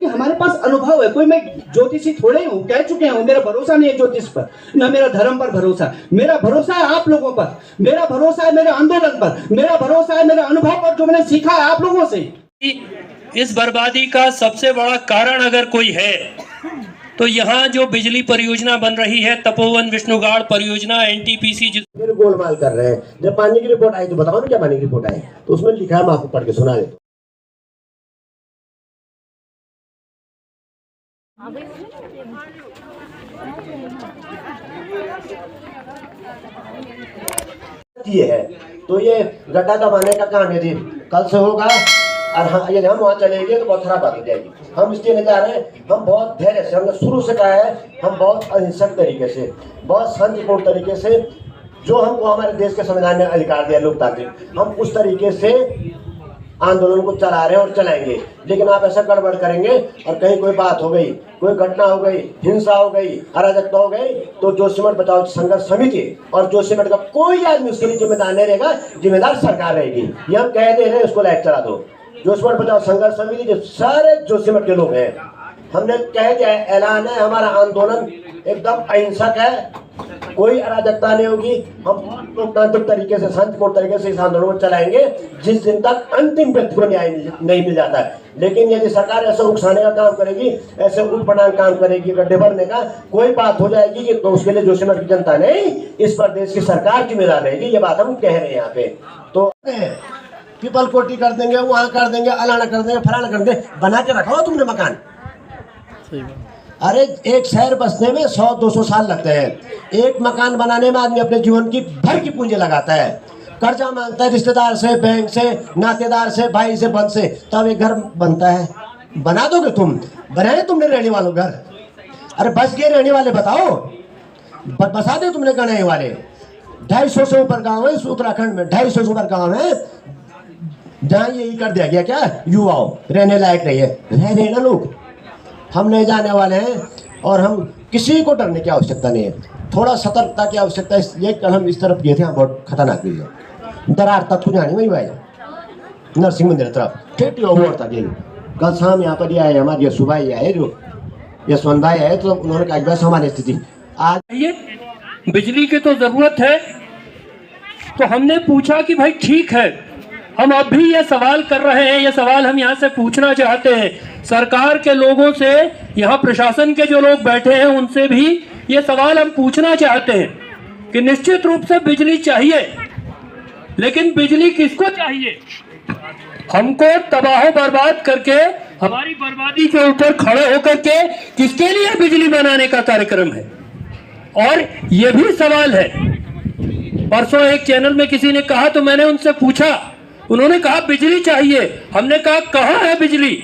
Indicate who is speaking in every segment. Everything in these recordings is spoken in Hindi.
Speaker 1: कि हमारे पास अनुभव है। कोई मैं ज्योतिषी थोड़े हूँ, कह चुके हूँ मेरा भरोसा नहीं है ज्योतिष पर, ना मेरा धर्म पर भरोसा। मेरा भरोसा है आप लोगों पर, मेरा भरोसा है मेरे आंदोलन पर, मेरा भरोसा है मेरे अनुभव पर जो मैंने सीखा है आप लोगों से।
Speaker 2: इस बर्बादी का सबसे बड़ा कारण अगर कोई है तो यहाँ जो बिजली परियोजना बन रही है, तपोवन विष्णुगाड़ परियोजना, एनटीपीसी,
Speaker 3: फिर गोलमाल कर रहे हैं। जब पानी की रिपोर्ट आई तो बताओ ना क्या पानी की रिपोर्ट आई, तो उसमें लिखा है, मैं आपको पढ़ के सुना देता हूं। ये है तो ये गड्ढा दबाने का काम यदि कल से होगा और यदि हम वहाँ चलेंगे तो बहुत खराब बात हो जाएगी। हम इसलिए नहीं जा रहे हैं, हम बहुत धैर्य से, हमने शुरू से कहा है, हम बहुत अहिंसक तरीके से, बहुत शांतिपूर्ण तरीके से, जो हमको हमारे देश के संविधान ने अधिकार दिया लोकतांत्रिक, हम उस तरीके से आंदोलन को चला रहे हैं और चलाएंगे। लेकिन आप ऐसा गड़बड़ करेंगे और कहीं कोई बात हो गई, कोई घटना हो गई, हिंसा हो गई, अराजकता हो गई, तो जोशीमठ बचाओ संघर्ष समिति और जोशीमठ का कोई आदमी उसके लिए जिम्मेदार नहीं रहेगा, जिम्मेदार सरकार रहेगी। ये हम कह दे रहे हैं, उसको लाइट चला दो। जोशीमठ बचाओ संघर्ष समिति जो सारे जोशीमठ के लोग हैं, हमने कह दिया है, ऐलान है, हमारा आंदोलन एकदम अहिंसक है, कोई अराजकता नहीं होगी। हम लोकतांत्रिक तरीके से, शांतिपूर्ण तरीके से इस आंदोलन को चलाएंगे जिस दिन तक अंतिम व्यक्ति को न्याय नहीं मिल जाता है। लेकिन यदि सरकार ऐसे उकसाने का काम करेगी, ऐसे उठपटांग काम करेगी, गड्ढे भरने का कोई बात हो जाएगी कि तो उसके लिए जोशीमठ की जनता नहीं, इस प्रदेश की सरकार जिम्मेदार रहेगी। ये बात हम कह रहे हैं यहाँ पे। तो पीपल कोटी कर देंगे, वहाँ कर देंगे, अलाना कर देंगे, फलाना कर देंगे, बना के रखा हो तुमने मकान। अरे एक शहर बसने में 100-200 साल लगते हैं, एक मकान बनाने में आदमी अपने जीवन की भर की पूंजी लगाता है, कर्जा मांगता है रिश्तेदार से, बैंक से, नातेदार से, भाई से, बंद से, तब एक घर बनता है। बना दोगे तुम? बनाए तुमने रहने वालों घर? अरे बस गए रहने वाले बताओ, बसा दे तुमने गणे वाले। 250 से ऊपर गाँव है इस उत्तराखंड में, 250 से ऊपर गाँव है जहाँ यही कर दिया गया क्या, युवाओं रहने लायक नहीं है। रह रहे ना लोग, हम नहीं जाने वाले हैं और हम किसी को डरने की आवश्यकता नहीं है, थोड़ा सतर्कता की आवश्यकता है। इसलिए कल हम इस तरफ गए थे, बहुत खतरनाक हुई है, दरार तक जानी वही भाई नरसिंह मंदिर तरफ ठीक ओवर था। कल शाम यहाँ पर आए, हमारे सुबह ही आए, जो यशवंत भाई आए, तो उन्होंने कहा बस हमारी स्थिति आज
Speaker 2: ये बिजली की तो जरूरत है। तो हमने पूछा कि भाई ठीक है, हम अब भी ये सवाल कर रहे हैं, ये सवाल हम यहाँ से पूछना चाहते हैं सरकार के लोगों से, यहाँ प्रशासन के जो लोग बैठे हैं उनसे भी ये सवाल हम पूछना चाहते हैं कि निश्चित रूप से बिजली चाहिए, लेकिन बिजली किसको चाहिए? हमको तबाह बर्बाद करके, हमारी बर्बादी के ऊपर खड़े होकर के किसके लिए बिजली बनाने का कार्यक्रम है? और ये भी सवाल है, परसों एक चैनल में किसी ने कहा तो मैंने उनसे पूछा, उन्होंने कहा बिजली चाहिए। हमने कहा कहाँ है बिजली?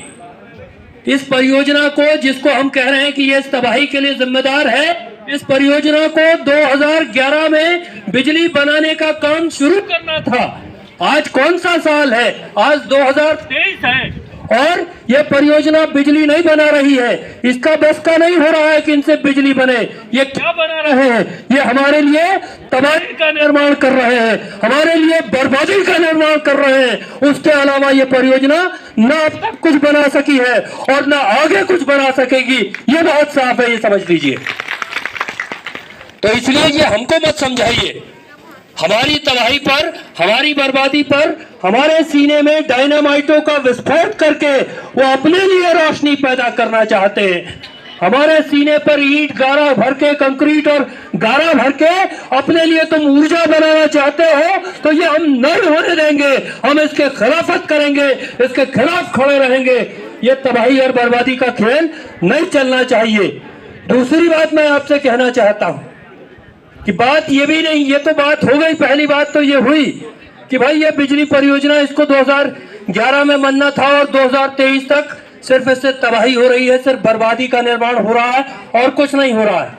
Speaker 2: इस परियोजना को, जिसको हम कह रहे हैं कि ये इस तबाही के लिए जिम्मेदार है, इस परियोजना को 2011 में बिजली बनाने का काम शुरू करना था। आज कौन सा साल है? आज 2023 है और ये परियोजना बिजली नहीं बना रही है। इसका बस का नहीं हो रहा है कि इनसे बिजली बने। ये क्या बना रहे हैं? ये हमारे लिए तबाही का निर्माण कर रहे हैं, हमारे लिए बर्बादी का निर्माण कर रहे हैं। उसके अलावा ये परियोजना ना अब तक कुछ बना सकी है और ना आगे कुछ बना सकेगी, ये बहुत साफ है, ये समझ लीजिए। तो इसलिए ये हमको मत समझाइए, हमारी तबाही पर, हमारी बर्बादी पर, हमारे सीने में डायनामाइटों का विस्फोट करके वो अपने लिए रोशनी पैदा करना चाहते हैं। हमारे सीने पर ईंट गारा भर के, कंक्रीट और गारा भर के अपने लिए तुम ऊर्जा बनाना चाहते हो, तो ये हम नहीं होने देंगे। हम इसके खिलाफत करेंगे, इसके खिलाफ खड़े रहेंगे। ये तबाही और बर्बादी का खेल नहीं चलना चाहिए। दूसरी बात मैं आपसे कहना चाहता हूं कि बात ये भी नहीं, ये तो बात हो गई, पहली बात तो ये हुई कि भाई ये बिजली परियोजना, इसको 2011 में बनना था और 2023 तक सिर्फ इससे तबाही हो रही है, सिर्फ बर्बादी का निर्माण हो रहा है और कुछ नहीं हो रहा है।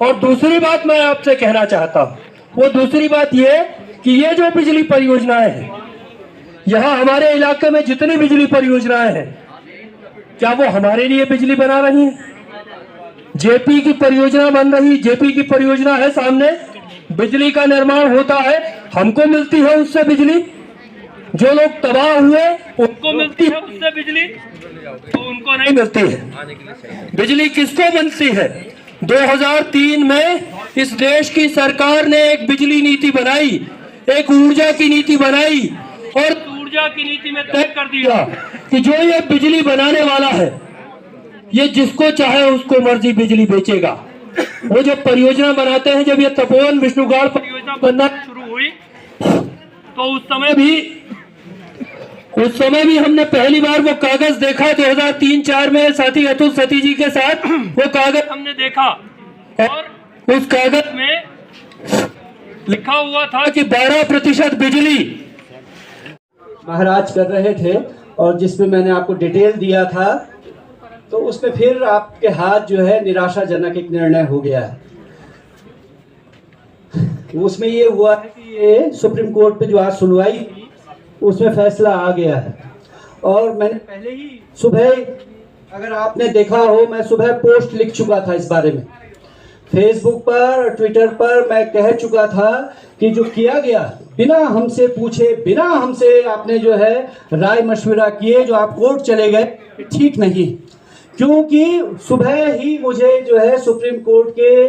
Speaker 2: और दूसरी बात मैं आपसे कहना चाहता हूं, वो दूसरी बात ये कि ये जो बिजली परियोजनाएं हैं, यहाँ हमारे इलाके में जितनी बिजली परियोजनाएं हैं, क्या वो हमारे लिए बिजली बना रही है? जेपी की परियोजना बन रही, जेपी की परियोजना है सामने, बिजली का निर्माण होता है, हमको मिलती है उससे बिजली, जो लोग तबाह हुए उनको मिलती है उससे बिजली। तो उनको नहीं मिलती है। बिजली किसको बनती है? 2003 में इस देश की सरकार ने एक बिजली नीति बनाई, एक ऊर्जा की नीति बनाई और ऊर्जा की नीति में तय कर दिया कि जो ये बिजली बनाने वाला है ये जिसको चाहे उसको मर्जी बिजली बेचेगा। वो जब परियोजना बनाते हैं, जब ये तपोवन विष्णुगाड़ परियोजना बनना शुरू हुई तो उस समय भी हमने पहली बार वो कागज देखा 2003-4 में साथी अतुल सती जी के साथ वो कागज हमने देखा और उस कागज में लिखा हुआ था कि 12% बिजली
Speaker 1: महाराज कर रहे थे और जिसमें मैंने आपको डिटेल दिया था, तो उसमें फिर आपके हाथ जो है निराशाजनक एक निर्णय हो गया है। उसमें ये हुआ है कि ये सुप्रीम कोर्ट पे जो आज सुनवाई थी उसमें फैसला आ गया है और मैंने पहले ही सुबह, अगर आपने देखा हो, मैं सुबह पोस्ट लिख चुका था इस बारे में, फेसबुक पर, ट्विटर पर मैं कह चुका था कि जो किया गया बिना हमसे पूछे, बिना हमसे आपने जो है राय मशविरा किए जो आप कोर्ट चले गए, ठीक नहीं। क्योंकि सुबह ही मुझे जो है सुप्रीम कोर्ट के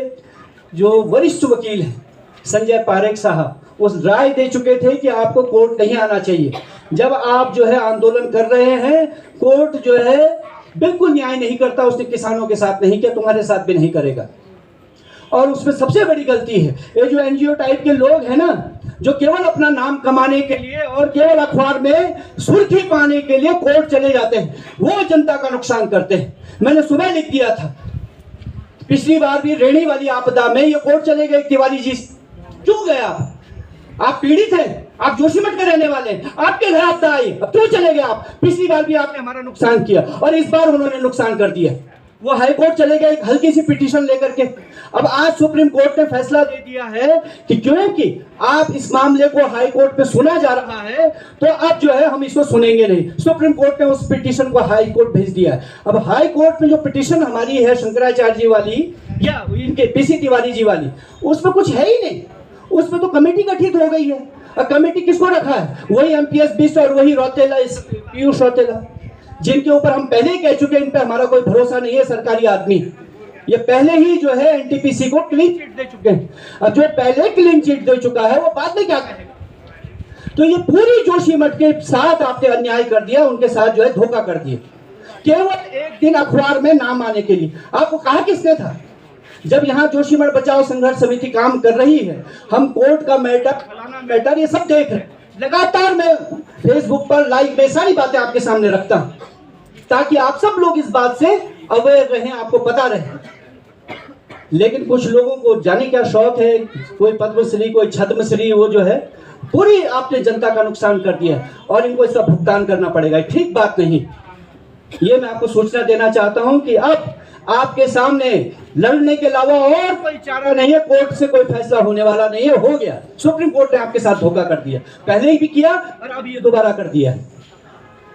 Speaker 1: जो वरिष्ठ वकील हैं संजय पारेख साहब उस राय दे चुके थे कि आपको कोर्ट नहीं आना चाहिए। जब आप जो है आंदोलन कर रहे हैं, कोर्ट जो है बिल्कुल न्याय नहीं करता, उसने किसानों के साथ नहीं किया, तुम्हारे साथ भी नहीं करेगा। और उसमें सबसे बड़ी गलती है ये जो एनजीओ टाइप के लोग हैं ना, जो केवल अपना नाम कमाने के लिए और केवल अखबार में सुर्खी पाने के लिए कोर्ट चले जाते हैं, वो जनता का नुकसान करते हैं। मैंने सुबह लिख दिया था, पिछली बार भी रेणी वाली आपदा में ये कोर्ट चले गए तिवारी जी, क्यों गया? आप पीड़ित हैं, आप जोशीमठ के रहने वाले हैं, आपके घर आपदा आई, अब क्यों चले गए आप? पिछली बार भी आपने हमारा नुकसान किया और इस बार उन्होंने नुकसान कर दिया। वो हाई कोर्ट चले गए एक हल्की सी पिटीशन लेकर के। अब आज सुप्रीम कोर्ट ने फैसला दे दिया है कि क्योंकि आप इस मामले को हाई कोर्ट पे सुना जा रहा है तो अब जो है हम इसको सुनेंगे नहीं। सुप्रीम कोर्ट ने उस पिटीशन को हाई कोर्ट भेज दिया है। अब हाई कोर्ट में जो पिटीशन हमारी है शंकराचार्य जी वाली या इनके पीसी तिवारी जी वाली, उसमें कुछ है ही नहीं। उसमें तो कमेटी गठित हो गई है। अब कमेटी किसको रखा है? वही एमपीएस बिष्ट और वही रौतेला, पीयूष रौतेला, जिनके ऊपर हम पहले ही कह चुके हैं इन पे हमारा कोई भरोसा नहीं है। सरकारी आदमी ये पहले ही जो है एनटीपीसी को क्लीन चिट दे चुके हैं। अब जो पहले क्लीन चिट दे चुका है वो बाद में क्या कहेगा? तो ये पूरी जोशीमठ के साथ आपने अन्याय कर दिया, उनके साथ जो है धोखा कर दिया, केवल एक दिन अखबार में नाम आने के लिए। आपको कहा किसने था? जब यहाँ जोशीमठ बचाओ संघर्ष समिति काम कर रही है, हम कोर्ट का मैटर, फलाना मैटर, ये सब देख रहे हैं। लगातार मैं फेसबुक पर लाइव में सारी बातें आपके सामने रखता हूं ताकि आप सब लोग इस बात से अवेयर रहें, आपको पता रहे। लेकिन कुछ लोगों को जाने क्या शौक है, कोई पद्मश्री, कोई छद्मश्री, वो जो है पूरी आपने जनता का नुकसान कर दिया और इनको इसका भुगतान करना पड़ेगा। ठीक बात नहीं। ये मैं आपको सूचना देना चाहता हूं कि अब आपके सामने लड़ने के अलावा और कोई चारा नहीं है। कोर्ट से कोई फैसला होने वाला नहीं है, हो गया। सुप्रीम कोर्ट ने आपके साथ धोखा कर दिया, पहले ही भी किया और अब ये दोबारा कर दिया।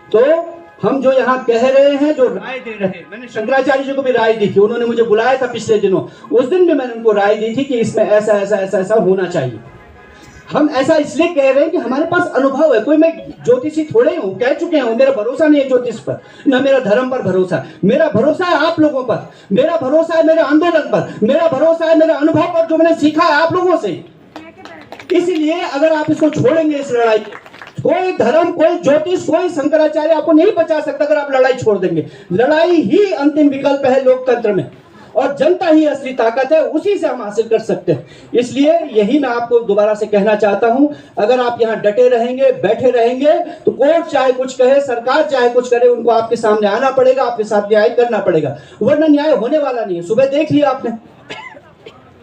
Speaker 1: तो हम जो यहाँ कह रहे हैं, जो राय दे रहे हैं, मैंने शंकराचार्य जी को भी राय दी थी, उन्होंने मुझे बुलाया था पिछले दिनों, उस दिन भी मैंने उनको राय दी थी कि इसमें ऐसा ऐसा ऐसा ऐसा होना चाहिए। हम ऐसा इसलिए कह रहे हैं कि हमारे पास अनुभव है। कोई मैं ज्योतिषी थोड़े हूँ, कह चुके हैं, मेरा भरोसा नहीं है ज्योतिष पर, न मेरा धर्म पर भरोसा। मेरा भरोसा है आप लोगों पर, मेरा भरोसा है मेरे आंदोलन पर, मेरा भरोसा है मेरे अनुभव पर, जो मैंने सीखा है आप लोगों से। इसलिए अगर आप इसको छोड़ेंगे, इस लड़ाई, कोई धर्म, कोई ज्योतिष, कोई शंकराचार्य आपको नहीं बचा सकता अगर आप लड़ाई छोड़ देंगे। लड़ाई ही अंतिम विकल्प है लोकतंत्र में और जनता ही असली ताकत है, उसी से हम हासिल कर सकते हैं। इसलिए यही मैं आपको दोबारा से कहना चाहता हूं, अगर आप यहां डटे रहेंगे, बैठे रहेंगे, तो कोर्ट चाहे कुछ कहे, सरकार चाहे कुछ करे, उनको आपके सामने आना पड़ेगा, आपके साथ न्याय करना पड़ेगा, वरना न्याय होने वाला नहीं है। सुबह देख लिया आपने,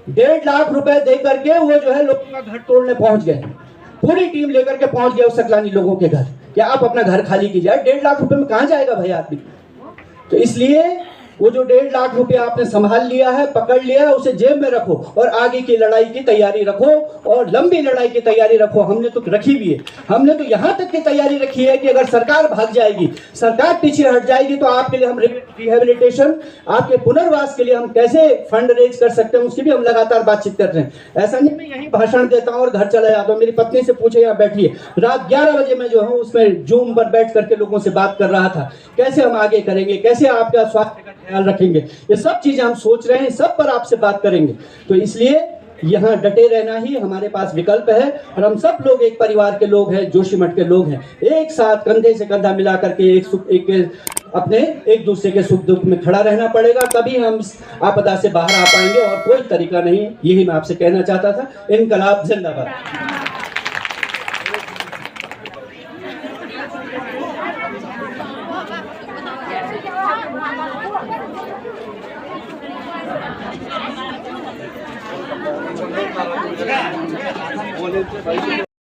Speaker 1: 1.5 लाख रुपए दे करके वो जो है लोगों का घर तोड़ने पहुंच गए, पूरी टीम लेकर के पहुंच गए उस सकलानी लोगों के घर। क्या आप अपना घर खाली कीजिए? 1.5 लाख रुपए में कहां जाएगा भाई आदमी? तो इसलिए वो जो 1.5 लाख रुपया आपने संभाल लिया है, पकड़ लिया है, उसे जेब में रखो और आगे की लड़ाई की तैयारी रखो और लंबी लड़ाई की तैयारी रखो। हमने तो रखी भी है, हमने तो यहाँ तक की तैयारी रखी है कि अगर सरकार भाग जाएगी, सरकार पीछे हट जाएगी, तो आपके लिए हम रिहेबिलिटेशन, आपके पुनर्वास के लिए हम कैसे फंड रेज कर सकते हैं, उसकी भी हम लगातार बातचीत कर रहे हैं। ऐसा नहीं मैं यही भाषण देता हूँ और घर चला जाता हूँ। मेरी पत्नी से पूछे, यहाँ बैठिए, रात 11 बजे मैं जो हूँ उसमें जूम पर बैठ करके लोगों से बात कर रहा था, कैसे हम आगे करेंगे, कैसे आपका स्वास्थ्य का ख्याल रखेंगे, ये सब चीजें हम सोच रहे हैं, सब पर आपसे बात करेंगे। तो इसलिए यहाँ डटे रहना ही हमारे पास विकल्प है और हम सब लोग एक परिवार के लोग हैं, जोशीमठ के लोग हैं, एक साथ कंधे से कंधा मिला करके अपने एक दूसरे के सुख दुख में खड़ा रहना पड़ेगा, तभी हम इस आपदा से बाहर आ पाएंगे और कोई तरीका नहीं। यही मैं आपसे कहना चाहता था। इनकलाब जिंदाबाद।
Speaker 4: बोले